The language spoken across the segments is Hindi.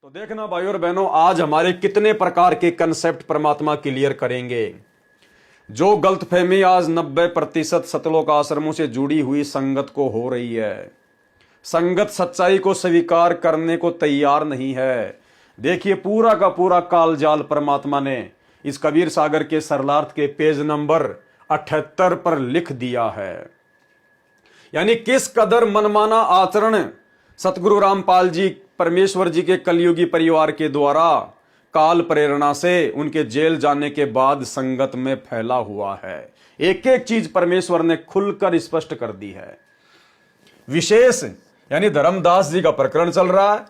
तो देखना भाई और बहनों, आज हमारे कितने प्रकार के कंसेप्ट परमात्मा क्लियर करेंगे। जो गलतफहमी आज 90% सतलोक आश्रमों से जुड़ी हुई संगत को हो रही है। संगत सच्चाई को स्वीकार करने को तैयार नहीं है। देखिए, पूरा का पूरा कालजाल परमात्मा ने इस कबीर सागर के सरलार्थ के पेज नंबर 78 पर लिख दिया है। यानी किस कदर मनमाना आचरण सतगुरु रामपाल जी परमेश्वर जी के कलयुगी परिवार के द्वारा काल प्रेरणा से उनके जेल जाने के बाद संगत में फैला हुआ है। एक एक चीज परमेश्वर ने खुलकर स्पष्ट कर दी है। विशेष यानी धर्मदास जी का प्रकरण चल रहा है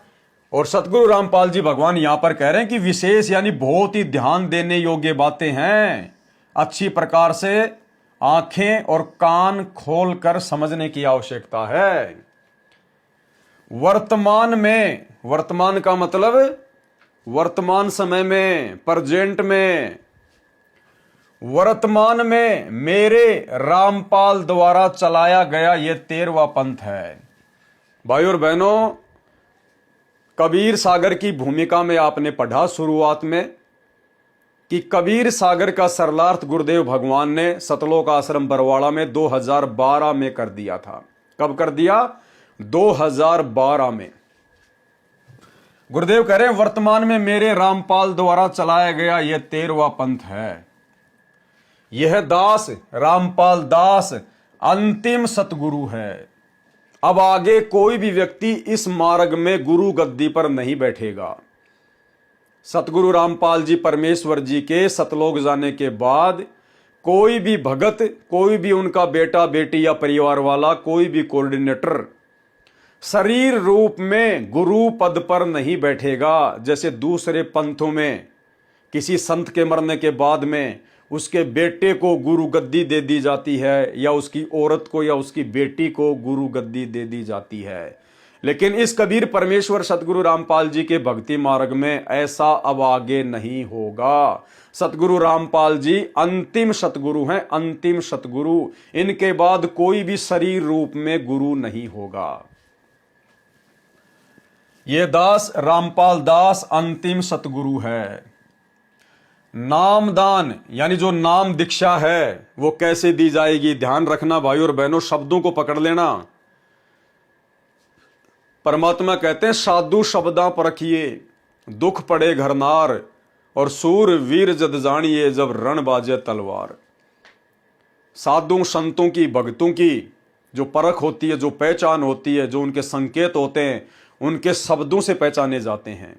और सतगुरु रामपाल जी भगवान यहां पर कह रहे हैं कि विशेष यानी बहुत ही ध्यान देने योग्य बातें हैं। अच्छी प्रकार से आंखें और कान खोलकर समझने की आवश्यकता है। वर्तमान में, वर्तमान का मतलब वर्तमान समय में, प्रेजेंट में, वर्तमान में मेरे रामपाल द्वारा चलाया गया यह 13वां पंथ है। भाई और बहनों, कबीर सागर की भूमिका में आपने पढ़ा शुरुआत में कि कबीर सागर का सरलार्थ गुरुदेव भगवान ने सतलोक आश्रम बरवाड़ा में 2012 में कर दिया था। कब कर दिया? 2012 में। गुरुदेव कह रहे हैं वर्तमान में मेरे रामपाल द्वारा चलाया गया यह 13वां पंथ है। यह दास रामपाल दास अंतिम सतगुरु है। अब आगे कोई भी व्यक्ति इस मार्ग में गुरु गद्दी पर नहीं बैठेगा। सतगुरु रामपाल जी परमेश्वर जी के सतलोक जाने के बाद कोई भी भगत, कोई भी उनका बेटा बेटी या परिवार वाला, कोई भी कोऑर्डिनेटर शरीर रूप में गुरु पद पर नहीं बैठेगा। जैसे दूसरे पंथों में किसी संत के मरने के बाद में उसके बेटे को गुरु गद्दी दे दी जाती है, या उसकी औरत को या उसकी बेटी को गुरु गद्दी दे दी जाती है। लेकिन इस कबीर परमेश्वर सतगुरु रामपाल जी के भक्ति मार्ग में ऐसा अब आगे नहीं होगा। सतगुरु रामपाल जी अंतिम सतगुरु हैं, अंतिम सतगुरु। इनके बाद कोई भी शरीर रूप में गुरु नहीं होगा। ये दास रामपाल दास अंतिम सतगुरु है। नामदान यानी जो नाम दीक्षा है वो कैसे दी जाएगी? ध्यान रखना भाई और बहनों, शब्दों को पकड़ लेना। परमात्मा कहते हैं साधु शब्दा परखिए, दुख पड़े घरनार, और सूर वीर जद जानिए जब रण बाजे तलवार। साधु संतों की, भक्तों की जो परख होती है, जो पहचान होती है, जो उनके संकेत होते हैं, उनके शब्दों से पहचाने जाते हैं।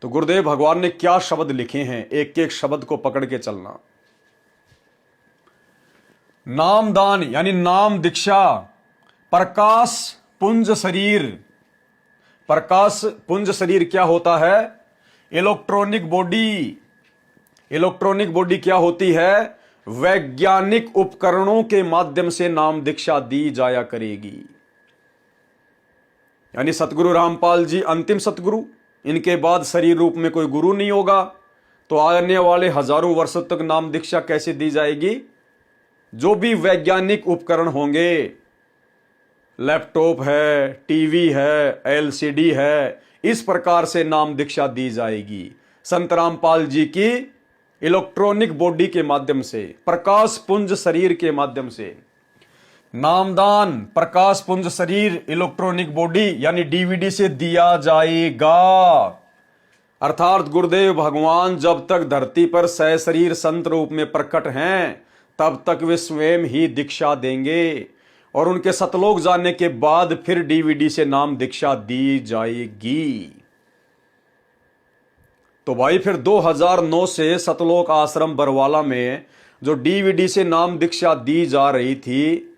तो गुरुदेव भगवान ने क्या शब्द लिखे हैं, एक एक शब्द को पकड़ के चलना। नामदान यानी नाम दीक्षा, प्रकाश पुंज शरीर। प्रकाश पुंज शरीर क्या होता है? Electronic body. इलेक्ट्रॉनिक बॉडी क्या होती है? वैज्ञानिक उपकरणों के माध्यम से नाम दीक्षा दी जाया करेगी। यानी सतगुरु रामपाल जी अंतिम सतगुरु, इनके बाद शरीर रूप में कोई गुरु नहीं होगा। तो आने वाले हजारों वर्षों तक नाम दीक्षा कैसे दी जाएगी? जो भी वैज्ञानिक उपकरण होंगे, लैपटॉप है, टीवी है, एलसीडी है, इस प्रकार से नाम दीक्षा दी जाएगी। संत रामपाल जी की इलेक्ट्रॉनिक बॉडी के माध्यम से, प्रकाश पुंज शरीर के माध्यम से। नामदान प्रकाश पुंज शरीर इलेक्ट्रॉनिक बॉडी यानी डीवीडी से दिया जाएगा। अर्थात गुरुदेव भगवान जब तक धरती पर सशरीर संत रूप में प्रकट हैं तब तक वे स्वयं ही दीक्षा देंगे, और उनके सतलोक जाने के बाद फिर डीवीडी से नाम दीक्षा दी जाएगी। तो भाई फिर 2009 से सतलोक आश्रम बरवाला में जो डीवीडी से नाम दीक्षा दी जा रही थी,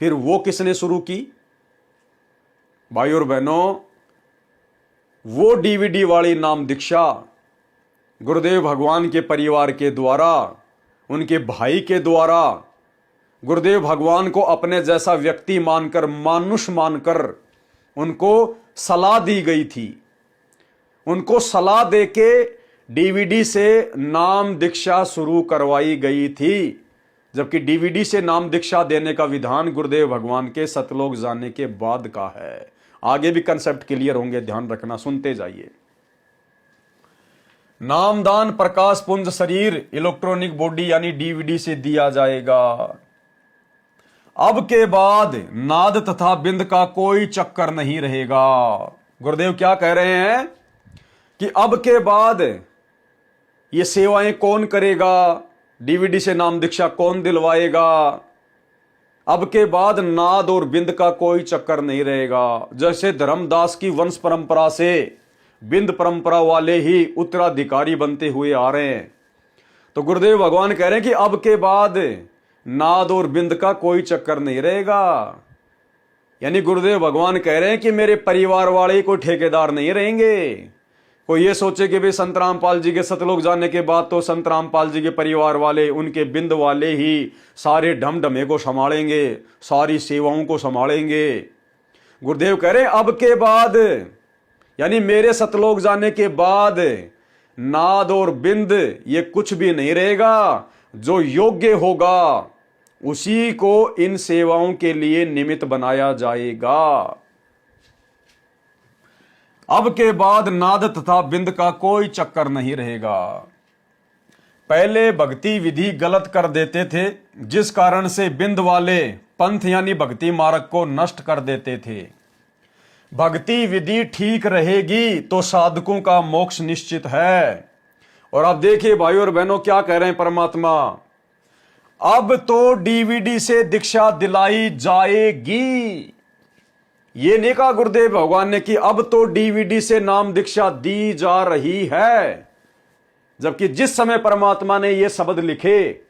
फिर वो किसने शुरू की? भाई और बहनों, वो डीवीडी वाली नाम दीक्षा गुरुदेव भगवान के परिवार के द्वारा, उनके भाई के द्वारा, गुरुदेव भगवान को अपने जैसा व्यक्ति मानकर, मानुष मानकर उनको सलाह दी गई थी। उनको सलाह देके डीवीडी से नाम दीक्षा शुरू करवाई गई थी। जबकि डीवीडी से नाम दीक्षा देने का विधान गुरुदेव भगवान के सतलोक जाने के बाद का है। आगे भी कंसेप्ट क्लियर होंगे, ध्यान रखना, सुनते जाइए। नामदान प्रकाश पुंज शरीर इलेक्ट्रॉनिक बॉडी यानी डीवीडी से दिया जाएगा। अब के बाद नाद तथा बिंद का कोई चक्कर नहीं रहेगा। गुरुदेव क्या कह रहे हैं कि अब के बाद ये सेवाएं कौन करेगा, डीवीडी से नाम दीक्षा कौन दिलवाएगा। अब के बाद नाद और बिंद का कोई चक्कर नहीं रहेगा। जैसे धर्मदास की वंश परंपरा से बिंद परंपरा वाले ही उत्तराधिकारी बनते हुए आ रहे हैं, तो गुरुदेव भगवान कह रहे हैं कि अब के बाद नाद और बिंद का कोई चक्कर नहीं रहेगा। यानी गुरुदेव भगवान कह रहे हैं कि मेरे परिवार वाले कोई ठेकेदार नहीं रहेंगे। कोई ये सोचे कि भाई संत रामपाल जी के सतलोक जाने के बाद तो संत रामपाल जी के परिवार वाले, उनके बिंद वाले ही सारे ढमढमे को संभालेंगे, सारी सेवाओं को संभालेंगे। गुरुदेव कह रहे हैं अब के बाद यानी मेरे सतलोक जाने के बाद नाद और बिंद ये कुछ भी नहीं रहेगा। जो योग्य होगा उसी को इन सेवाओं के लिए निमित्त बनाया जाएगा। अब के बाद नाद तथा बिंद का कोई चक्कर नहीं रहेगा। पहले भक्ति विधि गलत कर देते थे, जिस कारण से बिंद वाले पंथ यानी भक्ति मार्ग को नष्ट कर देते थे। भक्ति विधि ठीक रहेगी तो साधकों का मोक्ष निश्चित है। और अब देखिए भाइयों और बहनों क्या कह रहे हैं परमात्मा, अब तो डीवीडी से दीक्षा दिलाई जाएगी। ये नहीं कहा गुरुदेव भगवान ने कि अब तो डीवीडी से नाम दीक्षा दी जा रही है, जबकि जिस समय परमात्मा ने ये शब्द लिखे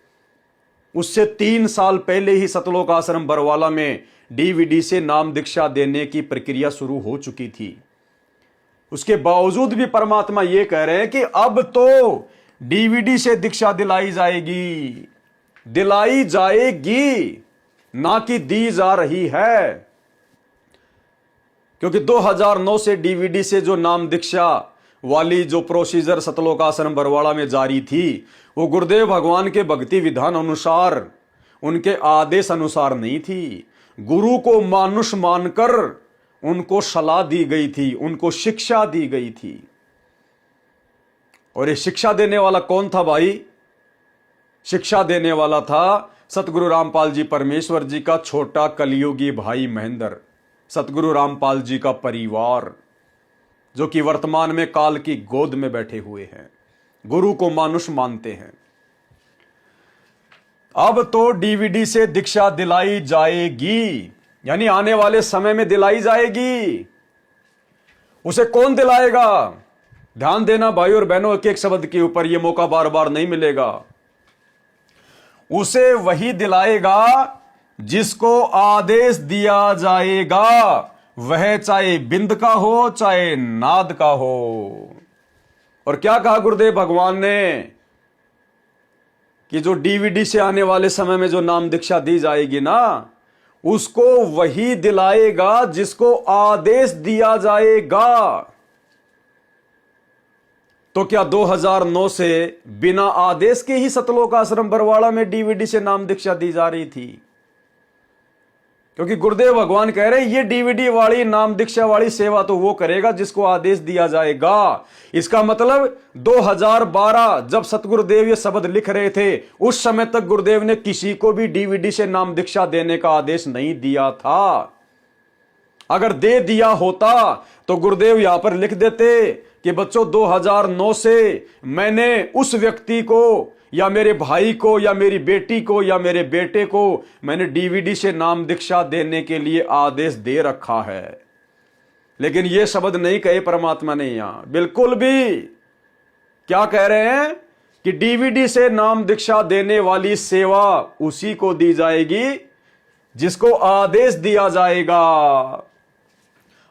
उससे 3 साल पहले ही सतलोक आश्रम बरवाला में डीवीडी से नाम दीक्षा देने की प्रक्रिया शुरू हो चुकी थी। उसके बावजूद भी परमात्मा ये कह रहे हैं कि अब तो डीवीडी से दीक्षा दिलाई जाएगी। दिलाई जाएगी ना कि दी जा रही है, क्योंकि 2009 से डीवीडी से जो नाम दीक्षा वाली जो प्रोसीजर सतलोक आश्रम बरवाड़ा में जारी थी वो गुरुदेव भगवान के भक्ति विधान अनुसार, उनके आदेश अनुसार नहीं थी। गुरु को मानुष मानकर उनको सलाह दी गई थी, उनको शिक्षा दी गई थी। और ये शिक्षा देने वाला कौन था भाई? शिक्षा देने वाला था सतगुरु रामपाल जी परमेश्वर जी का छोटा कलयुगी भाई महेंद्र, सतगुरु रामपाल जी का परिवार, जो कि वर्तमान में काल की गोद में बैठे हुए हैं, गुरु को मानुष मानते हैं। अब तो डीवीडी से दीक्षा दिलाई जाएगी, यानी आने वाले समय में दिलाई जाएगी। उसे कौन दिलाएगा? ध्यान देना भाई और बहनों, एक एक शब्द के ऊपर, यह मौका बार बार नहीं मिलेगा। उसे वही दिलाएगा जिसको आदेश दिया जाएगा, वह चाहे बिंद का हो चाहे नाद का हो। और क्या कहा गुरुदेव भगवान ने कि जो डीवीडी से आने वाले समय में जो नाम दीक्षा दी जाएगी ना, उसको वही दिलाएगा जिसको आदेश दिया जाएगा। तो क्या 2009 से बिना आदेश के ही सतलोक आश्रम बरवाड़ा में डीवीडी से नाम दीक्षा दी जा रही थी? क्योंकि गुरुदेव भगवान कह रहे हैं ये डीवीडी वाली नाम दीक्षा वाली सेवा तो वो करेगा जिसको आदेश दिया जाएगा। इसका मतलब 2012 जब सतगुरुदेव ये शब्द लिख रहे थे, उस समय तक गुरुदेव ने किसी को भी डीवीडी से नाम दीक्षा देने का आदेश नहीं दिया था। अगर दे दिया होता तो गुरुदेव यहां पर लिख देते कि बच्चों 2009 से मैंने उस व्यक्ति को या मेरे भाई को या मेरी बेटी को या मेरे बेटे को मैंने डीवीडी से नाम दीक्षा देने के लिए आदेश दे रखा है। लेकिन यह शब्द नहीं कहे परमात्मा ने यहां बिल्कुल भी। क्या कह रहे हैं कि डीवीडी से नाम दीक्षा देने वाली सेवा उसी को दी जाएगी जिसको आदेश दिया जाएगा।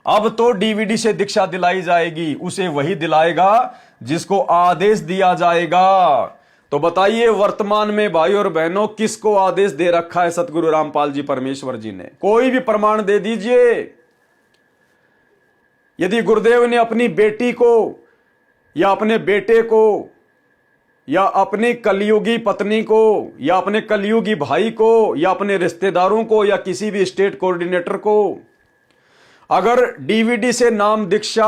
अब तो डीवीडी से दीक्षा दिलाई जाएगी, उसे वही दिलाएगा जिसको आदेश दिया जाएगा। तो बताइए वर्तमान में भाई और बहनों किसको आदेश दे रखा है सतगुरु रामपाल जी परमेश्वर जी ने? कोई भी प्रमाण दे दीजिए। यदि गुरुदेव ने अपनी बेटी को या अपने बेटे को या अपनी कलयुगी पत्नी को या अपने कलयुगी भाई को या अपने रिश्तेदारों को या किसी भी स्टेट कोऑर्डिनेटर को अगर डीवीडी से नाम दीक्षा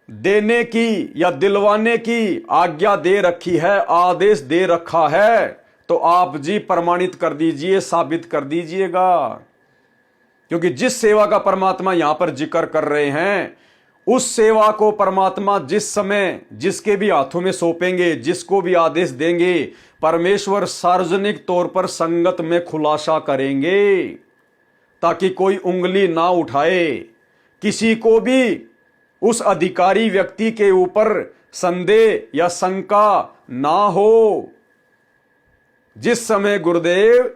देने की या दिलवाने की आज्ञा दे रखी है, आदेश दे रखा है, तो आप जी प्रमाणित कर दीजिए, साबित कर दीजिएगा। क्योंकि जिस सेवा का परमात्मा यहां पर जिक्र कर रहे हैं, उस सेवा को परमात्मा जिस समय जिसके भी हाथों में सौंपेंगे, जिसको भी आदेश देंगे, परमेश्वर सार्वजनिक तौर पर संगत में खुलासा करेंगे, ताकि कोई उंगली ना उठाए, किसी को भी उस अधिकारी व्यक्ति के ऊपर संदेह या शंका ना हो। जिस समय गुरुदेव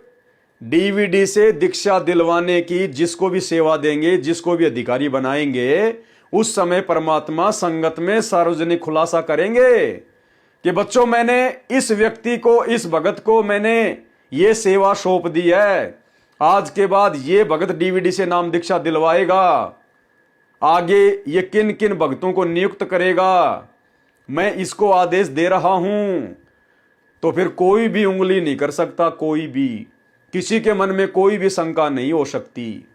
डीवीडी से दीक्षा दिलवाने की जिसको भी सेवा देंगे, जिसको भी अधिकारी बनाएंगे, उस समय परमात्मा संगत में सार्वजनिक खुलासा करेंगे कि बच्चों, मैंने इस व्यक्ति को, इस भगत को मैंने ये सेवा सौंप दी है। आज के बाद ये भगत डीवीडी से नाम दीक्षा दिलवाएगा, आगे ये किन किन भक्तों को नियुक्त करेगा, मैं इसको आदेश दे रहा हूं। तो फिर कोई भी उंगली नहीं कर सकता, कोई भी, किसी के मन में कोई भी शंका नहीं हो सकती।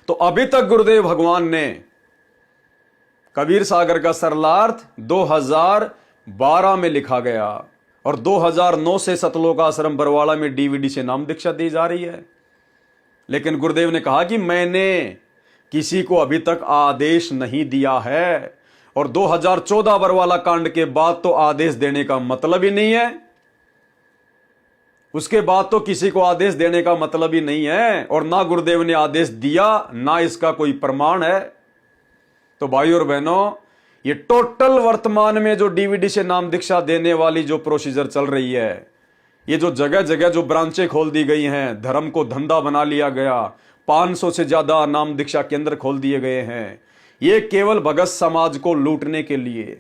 तो अभी तक गुरुदेव भगवान ने कबीर सागर का सरलार्थ 2012 में लिखा गया और 2009 से सतलोक आश्रम बरवाड़ा में डीवीडी से नाम दीक्षा दी जा रही है। लेकिन गुरुदेव ने कहा कि मैंने किसी को अभी तक आदेश नहीं दिया है, और 2014 बरवाला कांड के बाद तो आदेश देने का मतलब ही नहीं है। उसके बाद तो किसी को आदेश देने का मतलब ही नहीं है, और ना गुरुदेव ने आदेश दिया, ना इसका कोई प्रमाण है। तो भाइयों और बहनों, ये टोटल वर्तमान में जो डीवीडी से नाम दीक्षा देने वाली जो प्रोसीजर चल रही है, ये जो जगह जगह जो ब्रांचें खोल दी गई हैं, धर्म को धंधा बना लिया गया, 500 से ज्यादा नाम दीक्षा केंद्र खोल दिए गए हैं, ये केवल भगत समाज को लूटने के लिए,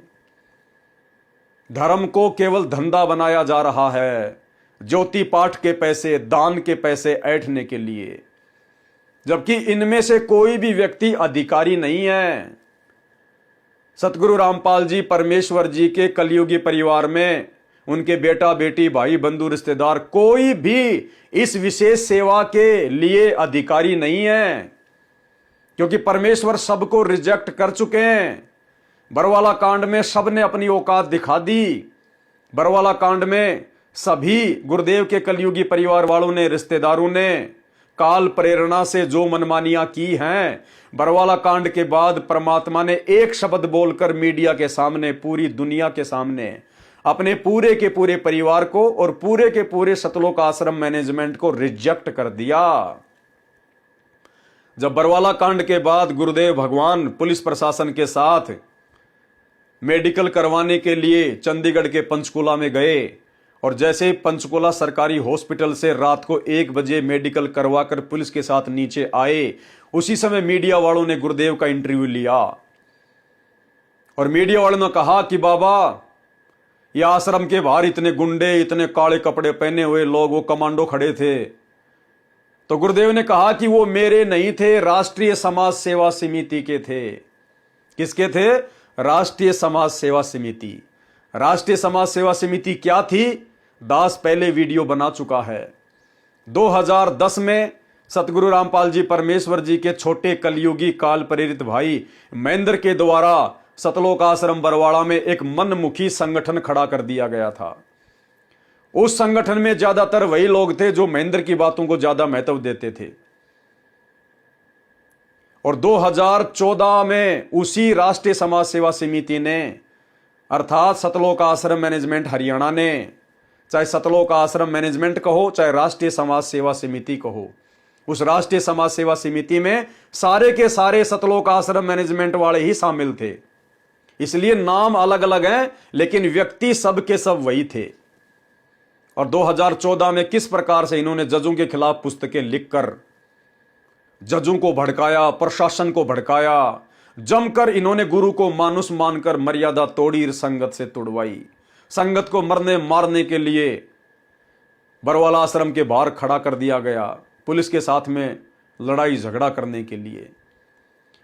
धर्म को केवल धंधा बनाया जा रहा है, ज्योति पाठ के पैसे, दान के पैसे ऐंठने के लिए। जबकि इनमें से कोई भी व्यक्ति अधिकारी नहीं है। सतगुरु रामपाल जी परमेश्वर जी के कलयुगी परिवार में उनके बेटा बेटी, भाई बंधु, रिश्तेदार, कोई भी इस विशेष सेवा के लिए अधिकारी नहीं है, क्योंकि परमेश्वर सबको रिजेक्ट कर चुके हैं। बरवाला कांड में सबने अपनी औकात दिखा दी। बरवाला कांड में सभी गुरुदेव के कलयुगी परिवार वालों ने, रिश्तेदारों ने काल प्रेरणा से जो मनमानियां की हैं, बरवाला कांड के बाद परमात्मा ने एक शब्द बोलकर मीडिया के सामने, पूरी दुनिया के सामने अपने पूरे के पूरे परिवार को और पूरे के पूरे सतलोक आश्रम मैनेजमेंट को रिजेक्ट कर दिया। जब बरवाला कांड के बाद गुरुदेव भगवान पुलिस प्रशासन के साथ मेडिकल करवाने के लिए चंडीगढ़ के पंचकुला में गए, और जैसे पंचकुला सरकारी हॉस्पिटल से रात को 1 बजे मेडिकल करवाकर पुलिस के साथ नीचे आए, उसी समय मीडिया वालों ने गुरुदेव का इंटरव्यू लिया और मीडिया वालों ने कहा कि बाबा, ये आश्रम के बाहर इतने गुंडे, इतने काले कपड़े पहने हुए लोग, वो कमांडो खड़े थे। तो गुरुदेव ने कहा कि वो मेरे नहीं थे, राष्ट्रीय समाज सेवा समिति के थे। किसके थे? राष्ट्रीय समाज सेवा समिति। राष्ट्रीय समाज सेवा समिति क्या थी? दास पहले वीडियो बना चुका है। 2010 में सतगुरु रामपाल जी परमेश्वर जी के छोटे कलयुगी काल प्रेरित भाई महेंद्र के द्वारा सतलोक आश्रम बरवाड़ा में एक मनमुखी संगठन खड़ा कर दिया गया था। उस संगठन में ज्यादातर वही लोग थे जो महेंद्र की बातों को ज्यादा महत्व देते थे। और 2014 में उसी राष्ट्रीय समाज सेवा समिति ने, अर्थात सतलोक आश्रम मैनेजमेंट हरियाणा ने, चाहे सतलोक आश्रम मैनेजमेंट कहो, चाहे राष्ट्रीय समाज सेवा समिति कहो, उस राष्ट्रीय समाज सेवा समिति में सारे के सारे सतलोक आश्रम मैनेजमेंट वाले ही शामिल थे। इसलिए नाम अलग अलग हैं, लेकिन व्यक्ति सब के सब वही थे। और 2014 में किस प्रकार से इन्होंने जजों के खिलाफ पुस्तकें लिखकर जजों को भड़काया, प्रशासन को भड़काया, जमकर इन्होंने गुरु को मानुष मानकर मर्यादा तोड़ी, संगत से तुड़वाई, संगत को मरने मारने के लिए बरवाला आश्रम के बाहर खड़ा कर दिया गया, पुलिस के साथ में लड़ाई झगड़ा करने के लिए।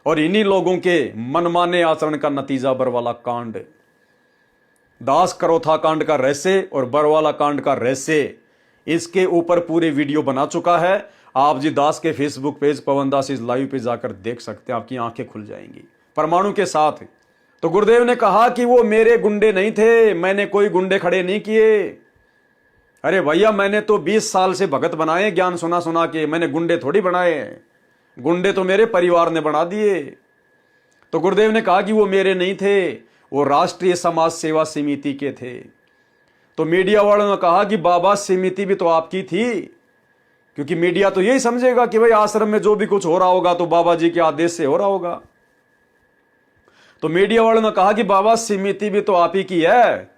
और इन्हीं लोगों के मनमाने आचरण का नतीजा बरवाला कांड, दास करोथा कांड का रहस्य और बरवाला कांड का रहस्य, इसके ऊपर पूरे वीडियो बना चुका है। आप जी दास के फेसबुक पेज पवन दास इस लाइव पे जाकर देख सकते हैं, आपकी आंखें खुल जाएंगी। परमाणु के साथ तो गुरुदेव ने कहा कि वो मेरे गुंडे नहीं थे, मैंने कोई गुंडे खड़े नहीं किए। अरे भैया, मैंने तो 20 साल से भगत बनाए ज्ञान सुना सुना के, मैंने गुंडे थोड़ी बनाए, गुंडे तो मेरे परिवार ने बना दिए। तो गुरुदेव ने कहा कि वो मेरे नहीं थे, वो राष्ट्रीय समाज सेवा समिति के थे। तो मीडिया वालों ने कहा कि बाबा समिति भी तो आपकी थी, क्योंकि मीडिया तो यही समझेगा कि भाई आश्रम में जो भी कुछ हो रहा होगा तो बाबा जी के आदेश से हो रहा होगा। तो मीडिया वालों ने कहा कि बाबा समिति भी तो आप ही की है।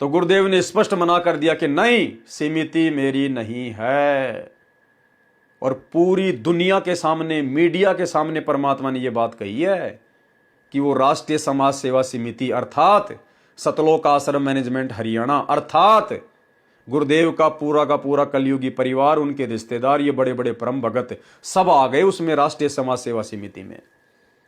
तो गुरुदेव ने स्पष्ट मना कर दिया कि नहीं, समिति मेरी नहीं है। और पूरी दुनिया के सामने, मीडिया के सामने परमात्मा ने यह बात कही है कि वो राष्ट्रीय समाज सेवा समिति अर्थात सतलोक आश्रम मैनेजमेंट हरियाणा अर्थात गुरुदेव का पूरा कलयुगी परिवार, उनके रिश्तेदार, ये बड़े बड़े परम भगत सब आ गए उसमें राष्ट्रीय समाज सेवा समिति में।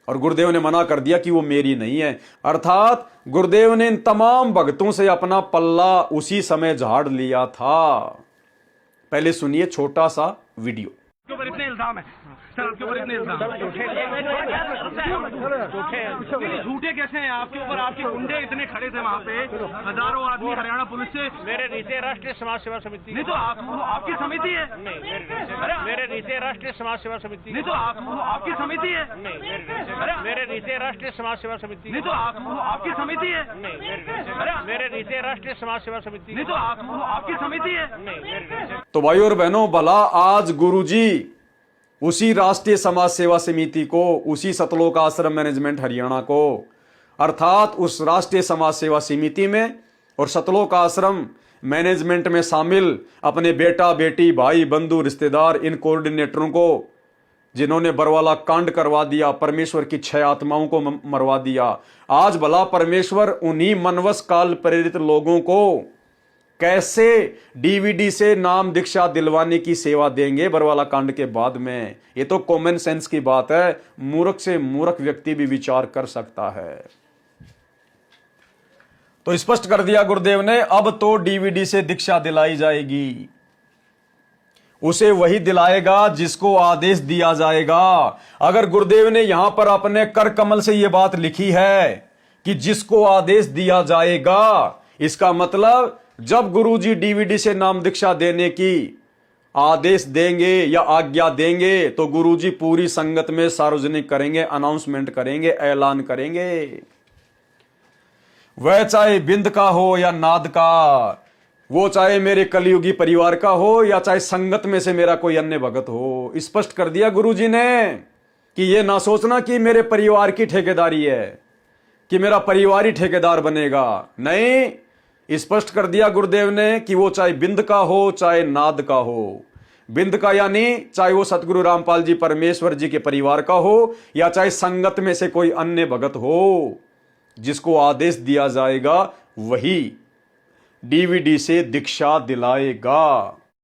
और गुरुदेव ने मना कर दिया कि वो मेरी नहीं है। अर्थात गुरुदेव ने इन तमाम भक्तों से अपना पल्ला उसी समय झाड़ लिया था। पहले सुनिए छोटा सा वीडियो। ऊपर इतने इल्जाम है सर, आपके ऊपर इतने इल्जाम झूठे कैसे हैं आपके ऊपर? आपके गुंडे इतने खड़े थे वहाँ पे, हजारों आदमी हरियाणा पुलिस से। मेरे नीचे राष्ट्रीय समाज सेवा समिति नहीं तो आपकी समिति है। नहीं, मेरे नीचे राष्ट्रीय समाज सेवा समिति नहीं तो आपकी समिति है। नहीं, मेरे नीचे राष्ट्रीय समाज सेवा समिति नहीं तो आपकी समिति है। नहीं, मेरे नीचे राष्ट्रीय समाज सेवा समिति नहीं तो आपकी समिति है। नहीं। तो भाई और बहनों, भला आज गुरुजी उसी राष्ट्रीय समाज सेवा समिति को, उसी सतलोक आश्रम मैनेजमेंट हरियाणा को अर्थात उस राष्ट्रीय समाज सेवा समिति में और सतलोक आश्रम मैनेजमेंट में शामिल अपने बेटा बेटी भाई बंधु रिश्तेदार इन कोऑर्डिनेटरों को, जिन्होंने बरवाला कांड करवा दिया, परमेश्वर की 6 आत्माओं को मरवा दिया, आज भला परमेश्वर उन्हीं मनवस काल प्रेरित लोगों को कैसे डीवीडी से नाम दीक्षा दिलवाने की सेवा देंगे बरवाला कांड के बाद में? ये तो कॉमन सेंस की बात है, मूर्ख से मूर्ख व्यक्ति भी विचार कर सकता है। तो स्पष्ट कर दिया गुरुदेव ने, अब तो डीवीडी से दीक्षा दिलाई जाएगी, उसे वही दिलाएगा जिसको आदेश दिया जाएगा। अगर गुरुदेव ने यहां पर अपने कर कमल से यह बात लिखी है कि जिसको आदेश दिया जाएगा, इसका मतलब जब गुरुजी डीवीडी से नाम दीक्षा देने की आदेश देंगे या आज्ञा देंगे तो गुरुजी पूरी संगत में सार्वजनिक करेंगे, अनाउंसमेंट करेंगे, ऐलान करेंगे। वह चाहे बिंद का हो या नाद का, वो चाहे मेरे कलयुगी परिवार का हो या चाहे संगत में से मेरा कोई अन्य भगत हो। स्पष्ट कर दिया गुरुजी ने कि ये ना सोचना कि मेरे परिवार की ठेकेदारी है, कि मेरा परिवार ही ठेकेदार बनेगा। नहीं, स्पष्ट कर दिया गुरुदेव ने कि वो चाहे बिंद का हो चाहे नाद का हो। बिंद का यानी चाहे वो सतगुरु रामपाल जी परमेश्वर जी के परिवार का हो या चाहे संगत में से कोई अन्य भगत हो, जिसको आदेश दिया जाएगा वही डीवीडी से दीक्षा दिलाएगा।